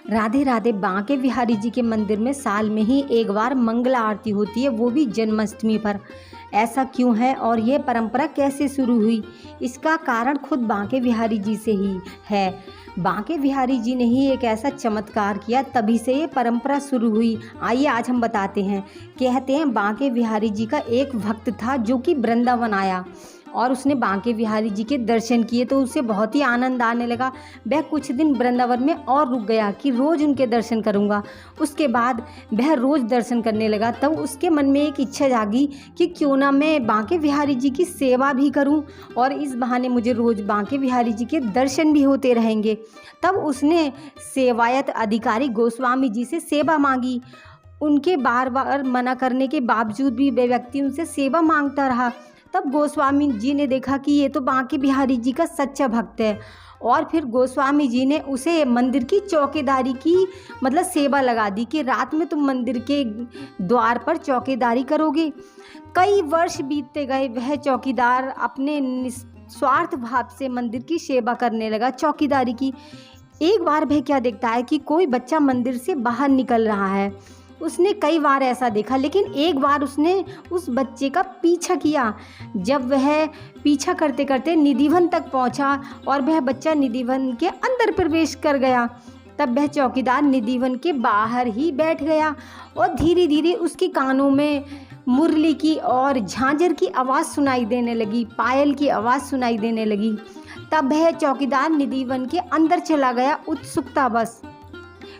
राधे राधे। बांके बिहारी जी के मंदिर में साल में ही एक बार मंगला आरती होती है, वो भी जन्माष्टमी पर। ऐसा क्यों है और ये परंपरा कैसे शुरू हुई? इसका कारण खुद बांके बिहारी जी से ही है। बांके बिहारी जी ने ही एक ऐसा चमत्कार किया, तभी से ये परंपरा शुरू हुई। आइए आज हम बताते हैं। कहते हैं बांके बिहारी जी का एक भक्त था जो कि वृंदावन आया और उसने बांके बिहारी जी के दर्शन किए तो उसे बहुत ही आनंद आने लगा। वह कुछ दिन वृंदावन में और रुक गया कि रोज़ उनके दर्शन करूंगा। उसके बाद वह रोज़ दर्शन करने लगा। तब उसके मन में एक इच्छा जागी कि क्यों ना मैं बांके बिहारी जी की सेवा भी करूं और इस बहाने मुझे रोज़ बांके बिहारी जी के दर्शन भी होते रहेंगे। तब उसने सेवायत अधिकारी गोस्वामी जी से सेवा मांगी। उनके बार बार मना करने के बावजूद भी वे व्यक्ति उनसे सेवा मांगता रहा। तब गोस्वामी जी ने देखा कि ये तो बांके बिहारी जी का सच्चा भक्त है और फिर गोस्वामी जी ने उसे मंदिर की चौकीदारी की सेवा लगा दी कि रात में तुम मंदिर के द्वार पर चौकीदारी करोगे। कई वर्ष बीतते गए। वह चौकीदार अपने निस्वार्थ भाव से मंदिर की सेवा करने लगा, चौकीदारी की। एक बार वह क्या देखता है कि कोई बच्चा मंदिर से बाहर निकल रहा है। उसने कई बार ऐसा देखा, लेकिन एक बार उसने उस बच्चे का पीछा किया। जब वह पीछा करते करते निधिवन तक पहुंचा और वह बच्चा निधिवन के अंदर प्रवेश कर गया, तब वह चौकीदार निधिवन के बाहर ही बैठ गया और धीरे धीरे उसके कानों में मुरली की और झांझर की आवाज़ सुनाई देने लगी, पायल की आवाज़ सुनाई देने लगी। तब वह चौकीदार निधिवन के अंदर चला गया, उत्सुकता बस।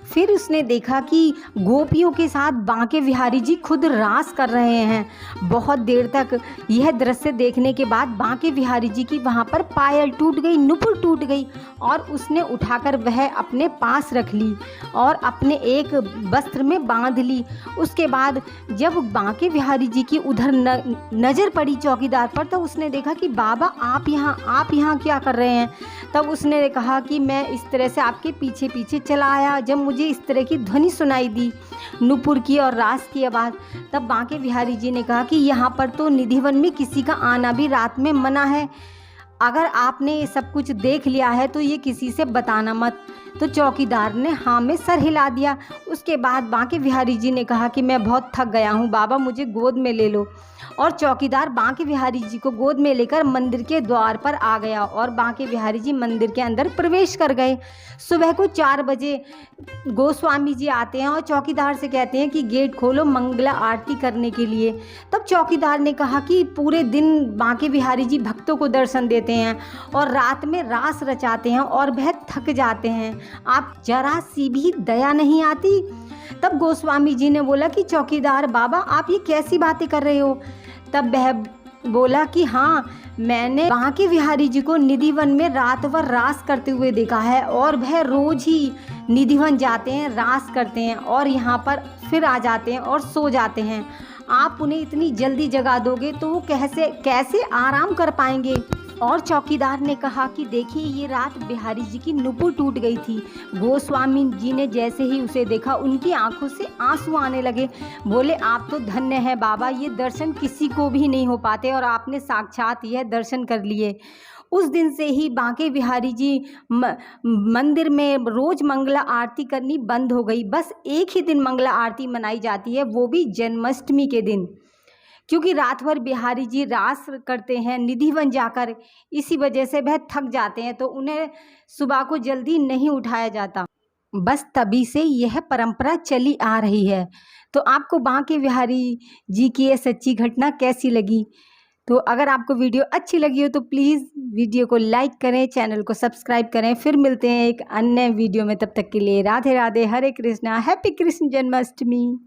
फिर उसने देखा कि गोपियों के साथ बांके बिहारी जी खुद रास कर रहे हैं। बहुत देर तक यह दृश्य देखने के बाद बांके बिहारी जी की वहाँ पर पायल टूट गई, नुपुर टूट गई और उसने उठाकर वह अपने पास रख ली और अपने एक वस्त्र में बांध ली। उसके बाद जब बांके बिहारी जी की उधर नज़र पड़ी चौकीदार पर, तो उसने देखा कि बाबा आप यहाँ क्या कर रहे हैं? तब उसने कहा कि मैं इस तरह से आपके पीछे पीछे चला आया जब मुझे इस तरह की ध्वनि सुनाई दी, नुपुर की और रास की आवाज़। तब बांके बिहारी जी ने कहा कि यहाँ पर तो निधिवन में किसी का आना भी रात में मना है। अगर आपने ये सब कुछ देख लिया है तो ये किसी से बताना मत। तो चौकीदार ने हाँ में सर हिला दिया। उसके बाद बांके बिहारी जी ने कहा कि मैं बहुत थक गया हूँ बाबा, मुझे गोद में ले लो। और चौकीदार बांके बिहारी जी को गोद में लेकर मंदिर के द्वार पर आ गया और बांके बिहारी जी मंदिर के अंदर प्रवेश कर गए। सुबह को 4 बजे गोस्वामी जी आते हैं और चौकीदार से कहते हैं कि गेट खोलो मंगला आरती करने के लिए। तब चौकीदार ने कहा कि पूरे दिन बांके बिहारी जी भक्तों को दर्शन देते हैं और रात में रास रचाते हैं और वह थक जाते हैं, आप जरा सी भी दया नहीं आती? तब गोस्वामी जी ने बोला कि चौकीदार बाबा आप ये कैसी बातें कर रहे हो? तब वह बोला कि हाँ, मैंने बांके बिहारी जी को निधिवन में रात भर रास करते हुए देखा है और वह रोज ही निधिवन जाते हैं, रास करते हैं और यहाँ पर फिर आ जाते हैं और सो जाते हैं। आप उन्हें इतनी जल्दी जगा दोगे तो वो कैसे आराम कर पाएंगे? और चौकीदार ने कहा कि देखिए ये रात बिहारी जी की नुपुर टूट गई थी। गोस्वामी जी ने जैसे ही उसे देखा उनकी आंखों से आंसू आने लगे। बोले आप तो धन्य हैं बाबा, ये दर्शन किसी को भी नहीं हो पाते और आपने साक्षात यह दर्शन कर लिए। उस दिन से ही बांके बिहारी जी मंदिर में रोज़ मंगला आरती करनी बंद हो गई। बस एक ही दिन मंगला आरती मनाई जाती है, वो भी जन्माष्टमी के दिन, क्योंकि रात भर बिहारी जी रास करते हैं निधिवन जाकर। इसी वजह से वह थक जाते हैं तो उन्हें सुबह को जल्दी नहीं उठाया जाता। बस तभी से यह परंपरा चली आ रही है। तो आपको बांके बिहारी जी की ये सच्ची घटना कैसी लगी? तो अगर आपको वीडियो अच्छी लगी हो तो प्लीज़ वीडियो को लाइक करें, चैनल को सब्सक्राइब करें। फिर मिलते हैं एक अन्य वीडियो में, तब तक के लिए राधे राधे, हरे कृष्णा, हैप्पी कृष्ण जन्माष्टमी।